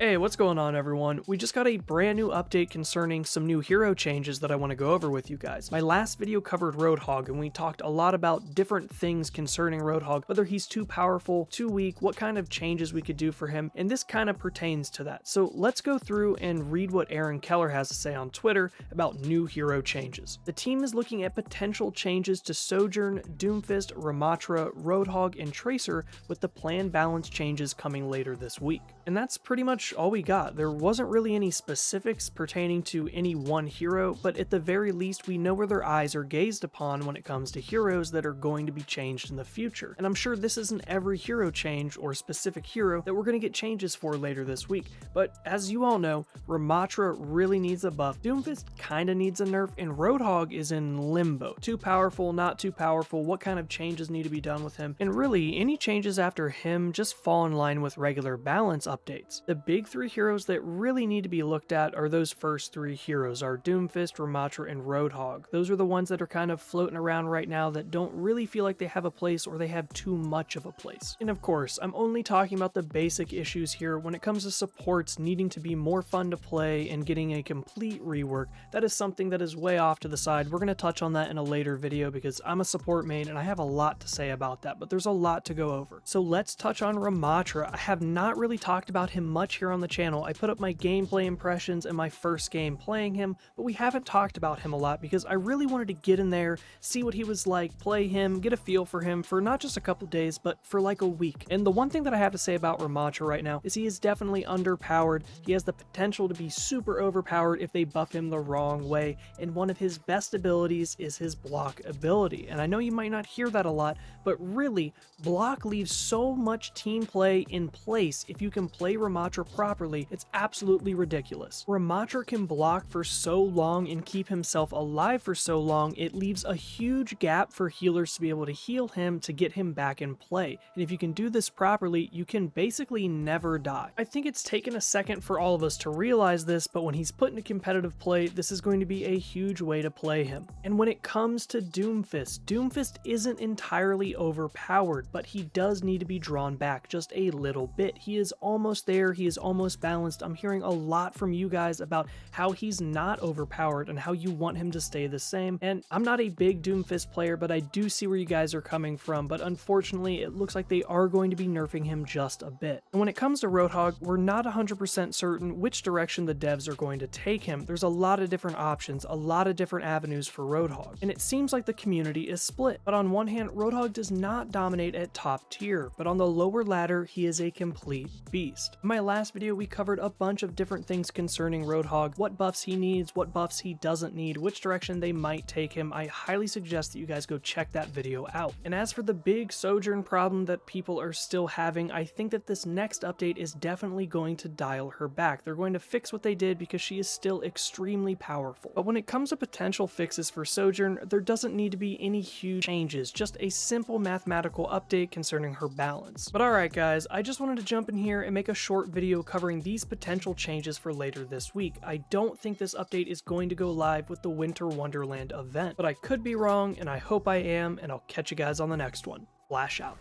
Hey, what's going on everyone? We just got a brand new update concerning some new hero changes that I want to go over with you guys. My last video covered Roadhog and we talked a lot about different things concerning Roadhog, whether he's too powerful, too weak, what kind of changes we could do for him, and this kind of pertains to that. So let's go through and read what Aaron Keller has to say on Twitter about new hero changes. The team is looking at potential changes to Sojourn, Doomfist, Ramattra, Roadhog, and Tracer with the planned balance changes coming later this week. And that's pretty much all we got. There wasn't really any specifics pertaining to any one hero, but at the very least we know where their eyes are gazed upon when it comes to heroes that are going to be changed in the future. And I'm sure this isn't every hero change or specific hero that we're going to get changes for later this week, but as you all know, Ramattra really needs a buff, Doomfist kinda needs a nerf, and Roadhog is in limbo. Too powerful, not too powerful, what kind of changes need to be done with him, and really any changes after him just fall in line with regular balance updates. The big three heroes that really need to be looked at are those first three heroes, are Doomfist, Ramattra, and Roadhog. Those are the ones that are kind of floating around right now that don't really feel like they have a place or they have too much of a place. And of course, I'm only talking about the basic issues here. When it comes to supports needing to be more fun to play and getting a complete rework, that is something that is way off to the side. We're going to touch on that in a later video because I'm a support main and I have a lot to say about that, but there's a lot to go over. So let's touch on Ramattra. I have not really talked about him much here on the channel. I put up my gameplay impressions and my first game playing him, but we haven't talked about him a lot because I really wanted to get in there, see what he was like, play him, get a feel for him for not just a couple days, but for like a week. And the one thing that I have to say about Ramattra right now is he is definitely underpowered. He has the potential to be super overpowered if they buff him the wrong way, and one of his best abilities is his block ability. And I know you might not hear that a lot, but really, block leaves so much team play in place if you can play Ramattra properly. It's absolutely ridiculous. Ramattra can block for so long and keep himself alive for so long, it leaves a huge gap for healers to be able to heal him to get him back in play. And if you can do this properly, you can basically never die. I think it's taken a second for all of us to realize this, but when he's put into competitive play, this is going to be a huge way to play him. And when it comes to Doomfist, Doomfist isn't entirely overpowered, but he does need to be drawn back just a little bit. He is almost there, he is almost balanced. I'm hearing a lot from you guys about how he's not overpowered and how you want him to stay the same, and I'm not a big Doomfist player, but I do see where you guys are coming from, but unfortunately it looks like they are going to be nerfing him just a bit. And when it comes to Roadhog, we're not 100% certain which direction the devs are going to take him. There's a lot of different options, a lot of different avenues for Roadhog, and it seems like the community is split. But on one hand, Roadhog does not dominate at top tier, but on the lower ladder, he is a complete beast. In my last video, we covered a bunch of different things concerning Roadhog, what buffs he needs, what buffs he doesn't need, which direction they might take him. I highly suggest that you guys go check that video out. And as for the big Sojourn problem that people are still having, I think that this next update is definitely going to dial her back. They're going to fix what they did because she is still extremely powerful. But when it comes to potential fixes for Sojourn, there doesn't need to be any huge changes, just a simple mathematical update concerning her balance. But alright guys, I just wanted to jump in here and make a short video covering these potential changes for later this week. I don't think this update is going to go live with the Winter Wonderland event, but I could be wrong and I hope I am, and I'll catch you guys on the next one. Flash out.